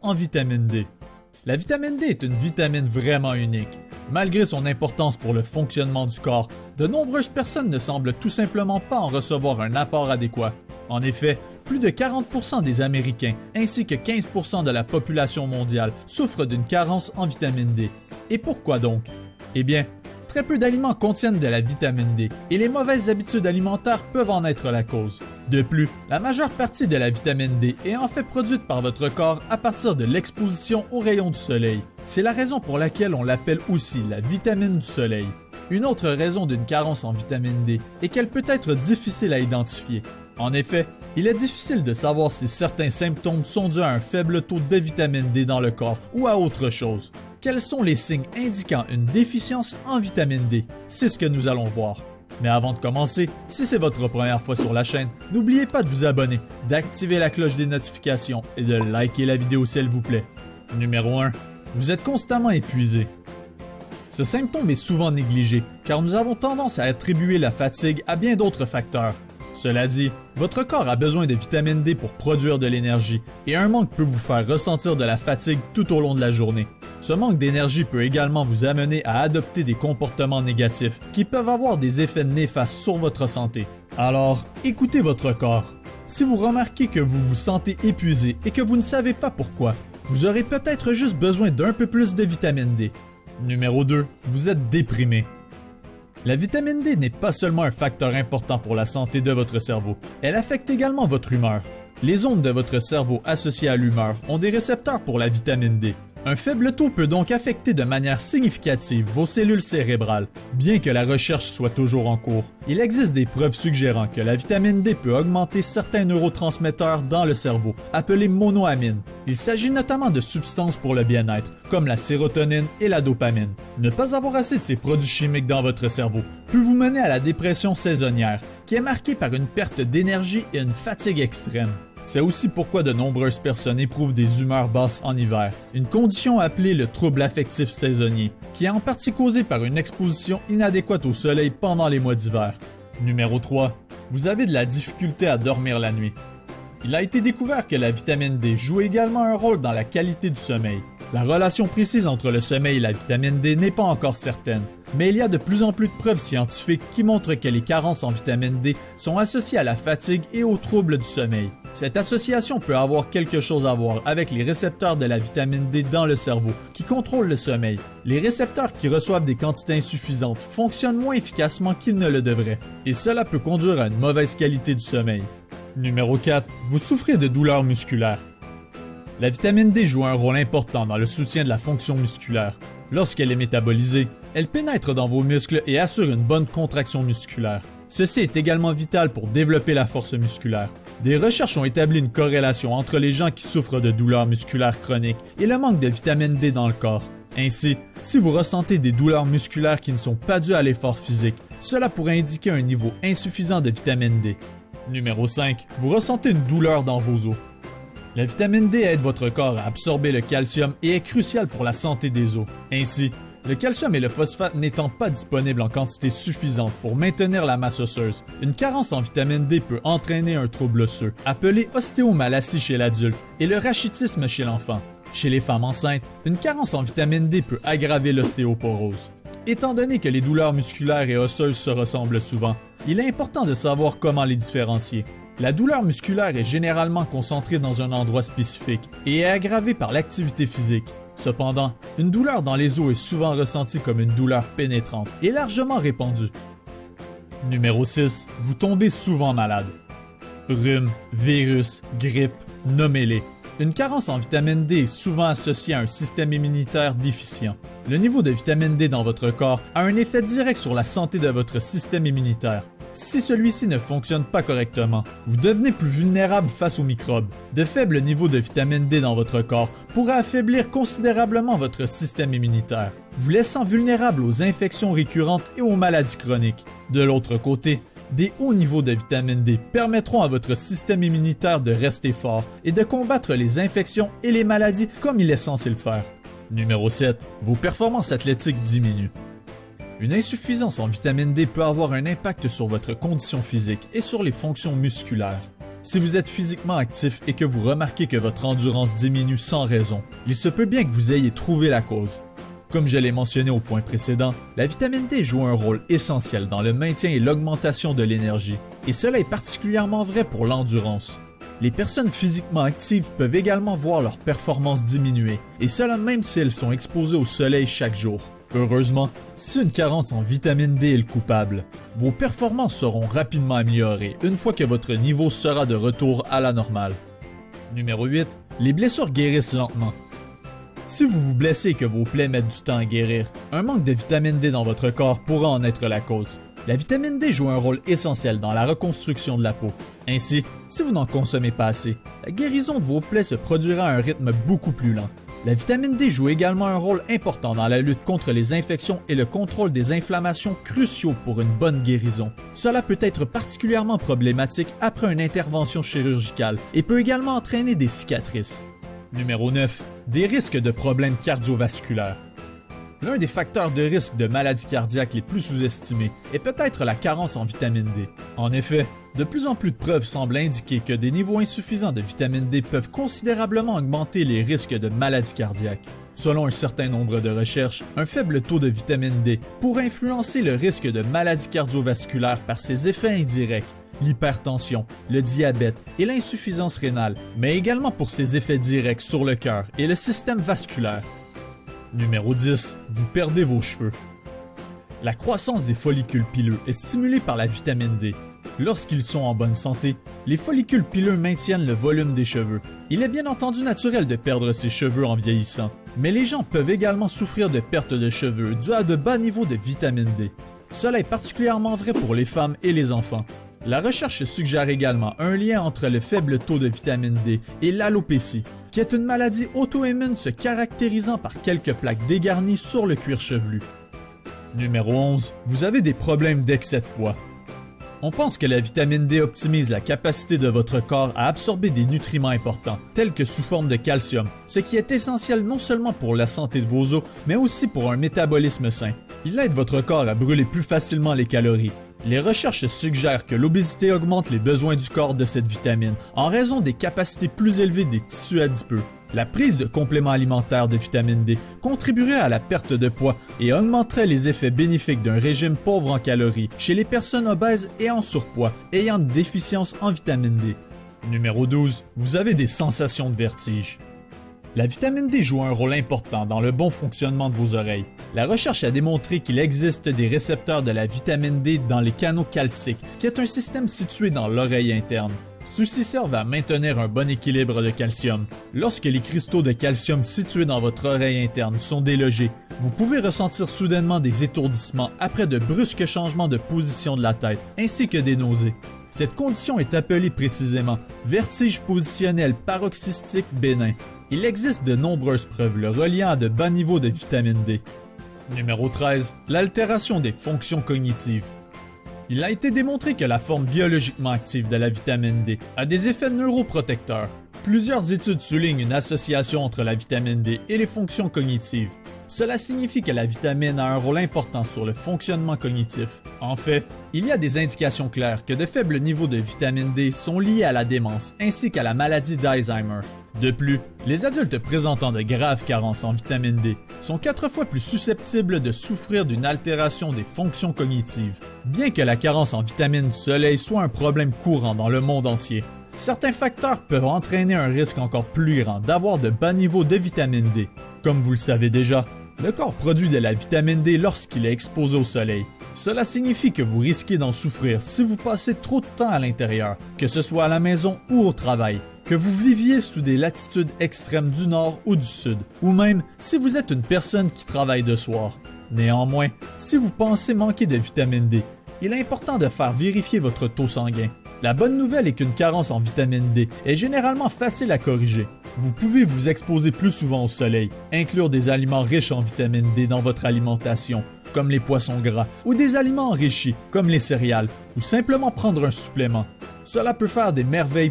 en vitamine D. La vitamine D est une vitamine vraiment unique. Malgré son importance pour le fonctionnement du corps, de nombreuses personnes ne semblent tout simplement pas en recevoir un apport adéquat. En effet, plus de 40% des Américains ainsi que 15% de la population mondiale souffrent d'une carence en vitamine D. Et pourquoi donc? Eh bien, très peu d'aliments contiennent de la vitamine D et les mauvaises habitudes alimentaires peuvent en être la cause. De plus, la majeure partie de la vitamine D est en fait produite par votre corps à partir de l'exposition aux rayons du soleil. C'est la raison pour laquelle on l'appelle aussi la vitamine du soleil. Une autre raison d'une carence en vitamine D est qu'elle peut être difficile à identifier. En effet, il est difficile de savoir si certains symptômes sont dus à un faible taux de vitamine D dans le corps ou à autre chose. Quels sont les signes indiquant une déficience en vitamine D? C'est ce que nous allons voir. Mais avant de commencer, si c'est votre première fois sur la chaîne, n'oubliez pas de vous abonner, d'activer la cloche des notifications et de liker la vidéo s'il vous plaît. Numéro 1. Vous êtes constamment épuisé. Ce symptôme est souvent négligé car nous avons tendance à attribuer la fatigue à bien d'autres facteurs. Cela dit, votre corps a besoin de vitamine D pour produire de l'énergie et un manque peut vous faire ressentir de la fatigue tout au long de la journée. Ce manque d'énergie peut également vous amener à adopter des comportements négatifs qui peuvent avoir des effets néfastes sur votre santé. Alors, écoutez votre corps. Si vous remarquez que vous vous sentez épuisé et que vous ne savez pas pourquoi, vous aurez peut-être juste besoin d'un peu plus de vitamine D. Numéro 2. Vous êtes déprimé. La vitamine D n'est pas seulement un facteur important pour la santé de votre cerveau, elle affecte également votre humeur. Les ondes de votre cerveau associées à l'humeur ont des récepteurs pour la vitamine D. Un faible taux peut donc affecter de manière significative vos cellules cérébrales. Bien que la recherche soit toujours en cours, il existe des preuves suggérant que la vitamine D peut augmenter certains neurotransmetteurs dans le cerveau, appelés monoamines. Il s'agit notamment de substances pour le bien-être, comme la sérotonine et la dopamine. Ne pas avoir assez de ces produits chimiques dans votre cerveau peut vous mener à la dépression saisonnière, qui est marquée par une perte d'énergie et une fatigue extrême. C'est aussi pourquoi de nombreuses personnes éprouvent des humeurs basses en hiver, une condition appelée le trouble affectif saisonnier, qui est en partie causée par une exposition inadéquate au soleil pendant les mois d'hiver. Numéro 3. Vous avez de la difficulté à dormir la nuit. Il a été découvert que la vitamine D joue également un rôle dans la qualité du sommeil. La relation précise entre le sommeil et la vitamine D n'est pas encore certaine, mais il y a de plus en plus de preuves scientifiques qui montrent que les carences en vitamine D sont associées à la fatigue et aux troubles du sommeil. Cette association peut avoir quelque chose à voir avec les récepteurs de la vitamine D dans le cerveau qui contrôlent le sommeil. Les récepteurs qui reçoivent des quantités insuffisantes fonctionnent moins efficacement qu'ils ne le devraient, et cela peut conduire à une mauvaise qualité du sommeil. Numéro 4. Vous souffrez de douleurs musculaires. La vitamine D joue un rôle important dans le soutien de la fonction musculaire. Lorsqu'elle est métabolisée, elle pénètre dans vos muscles et assure une bonne contraction musculaire. Ceci est également vital pour développer la force musculaire. Des recherches ont établi une corrélation entre les gens qui souffrent de douleurs musculaires chroniques et le manque de vitamine D dans le corps. Ainsi, si vous ressentez des douleurs musculaires qui ne sont pas dues à l'effort physique, cela pourrait indiquer un niveau insuffisant de vitamine D. Numéro 5. Vous ressentez une douleur dans vos os. La vitamine D aide votre corps à absorber le calcium et est cruciale pour la santé des os. Ainsi, le calcium et le phosphate n'étant pas disponibles en quantité suffisante pour maintenir la masse osseuse, une carence en vitamine D peut entraîner un trouble osseux, appelé ostéomalacie chez l'adulte, et le rachitisme chez l'enfant. Chez les femmes enceintes, une carence en vitamine D peut aggraver l'ostéoporose. Étant donné que les douleurs musculaires et osseuses se ressemblent souvent, il est important de savoir comment les différencier. La douleur musculaire est généralement concentrée dans un endroit spécifique et est aggravée par l'activité physique. Cependant, une douleur dans les os est souvent ressentie comme une douleur pénétrante et largement répandue. Numéro 6. Vous tombez souvent malade. Rhume, virus, grippe, nommez-les. Une carence en vitamine D est souvent associée à un système immunitaire déficient. Le niveau de vitamine D dans votre corps a un effet direct sur la santé de votre système immunitaire. Si celui-ci ne fonctionne pas correctement, vous devenez plus vulnérable face aux microbes. De faibles niveaux de vitamine D dans votre corps pourraient affaiblir considérablement votre système immunitaire, vous laissant vulnérable aux infections récurrentes et aux maladies chroniques. De l'autre côté, des hauts niveaux de vitamine D permettront à votre système immunitaire de rester fort et de combattre les infections et les maladies comme il est censé le faire. Numéro 7. Vos performances athlétiques diminuent. Une insuffisance en vitamine D peut avoir un impact sur votre condition physique et sur les fonctions musculaires. Si vous êtes physiquement actif et que vous remarquez que votre endurance diminue sans raison, il se peut bien que vous ayez trouvé la cause. Comme je l'ai mentionné au point précédent, la vitamine D joue un rôle essentiel dans le maintien et l'augmentation de l'énergie, et cela est particulièrement vrai pour l'endurance. Les personnes physiquement actives peuvent également voir leur performance diminuer, et cela même si elles sont exposées au soleil chaque jour. Heureusement, si une carence en vitamine D est le coupable, vos performances seront rapidement améliorées une fois que votre niveau sera de retour à la normale. Numéro 8. Les blessures guérissent lentement. Si vous vous blessez et que vos plaies mettent du temps à guérir, un manque de vitamine D dans votre corps pourra en être la cause. La vitamine D joue un rôle essentiel dans la reconstruction de la peau. Ainsi, si vous n'en consommez pas assez, la guérison de vos plaies se produira à un rythme beaucoup plus lent. La vitamine D joue également un rôle important dans la lutte contre les infections et le contrôle des inflammations cruciaux pour une bonne guérison. Cela peut être particulièrement problématique après une intervention chirurgicale et peut également entraîner des cicatrices. Numéro 9. Des risques de problèmes cardiovasculaires. L'un des facteurs de risque de maladies cardiaques les plus sous-estimés est peut-être la carence en vitamine D. En effet, de plus en plus de preuves semblent indiquer que des niveaux insuffisants de vitamine D peuvent considérablement augmenter les risques de maladies cardiaques. Selon un certain nombre de recherches, un faible taux de vitamine D pourrait influencer le risque de maladies cardiovasculaires par ses effets indirects, l'hypertension, le diabète et l'insuffisance rénale, mais également pour ses effets directs sur le cœur et le système vasculaire. Numéro 10. Vous perdez vos cheveux. La croissance des follicules pileux est stimulée par la vitamine D. Lorsqu'ils sont en bonne santé, les follicules pileux maintiennent le volume des cheveux. Il est bien entendu naturel de perdre ses cheveux en vieillissant, mais les gens peuvent également souffrir de perte de cheveux due à de bas niveaux de vitamine D. Cela est particulièrement vrai pour les femmes et les enfants. La recherche suggère également un lien entre le faible taux de vitamine D et l'alopécie, qui est une maladie auto-immune se caractérisant par quelques plaques dégarnies sur le cuir chevelu. Numéro 11. Vous avez des problèmes d'excès de poids. On pense que la vitamine D optimise la capacité de votre corps à absorber des nutriments importants, tels que sous forme de calcium, ce qui est essentiel non seulement pour la santé de vos os, mais aussi pour un métabolisme sain. Il aide votre corps à brûler plus facilement les calories. Les recherches suggèrent que l'obésité augmente les besoins du corps de cette vitamine en raison des capacités plus élevées des tissus adipeux. La prise de compléments alimentaires de vitamine D contribuerait à la perte de poids et augmenterait les effets bénéfiques d'un régime pauvre en calories chez les personnes obèses et en surpoids ayant une déficience en vitamine D. Numéro 12. Vous avez des sensations de vertige. La vitamine D joue un rôle important dans le bon fonctionnement de vos oreilles. La recherche a démontré qu'il existe des récepteurs de la vitamine D dans les canaux calciques, qui est un système situé dans l'oreille interne. Ceux-ci servent à maintenir un bon équilibre de calcium. Lorsque les cristaux de calcium situés dans votre oreille interne sont délogés, vous pouvez ressentir soudainement des étourdissements après de brusques changements de position de la tête, ainsi que des nausées. Cette condition est appelée précisément vertige positionnel paroxystique bénin. Il existe de nombreuses preuves le reliant à de bas niveaux de vitamine D. Numéro 13. L'altération des fonctions cognitives. Il a été démontré que la forme biologiquement active de la vitamine D a des effets neuroprotecteurs. Plusieurs études soulignent une association entre la vitamine D et les fonctions cognitives. Cela signifie que la vitamine a un rôle important sur le fonctionnement cognitif. En fait, il y a des indications claires que de faibles niveaux de vitamine D sont liés à la démence ainsi qu'à la maladie d'Alzheimer. De plus, les adultes présentant de graves carences en vitamine D sont 4 fois plus susceptibles de souffrir d'une altération des fonctions cognitives. Bien que la carence en vitamine du soleil soit un problème courant dans le monde entier, certains facteurs peuvent entraîner un risque encore plus grand d'avoir de bas niveaux de vitamine D. Comme vous le savez déjà, le corps produit de la vitamine D lorsqu'il est exposé au soleil. Cela signifie que vous risquez d'en souffrir si vous passez trop de temps à l'intérieur, que ce soit à la maison ou au travail, que vous viviez sous des latitudes extrêmes du nord ou du sud, ou même si vous êtes une personne qui travaille de soir. Néanmoins, si vous pensez manquer de vitamine D, il est important de faire vérifier votre taux sanguin. La bonne nouvelle est qu'une carence en vitamine D est généralement facile à corriger. Vous pouvez vous exposer plus souvent au soleil, inclure des aliments riches en vitamine D dans votre alimentation, comme les poissons gras, ou des aliments enrichis, comme les céréales, ou simplement prendre un supplément. Cela peut faire des merveilles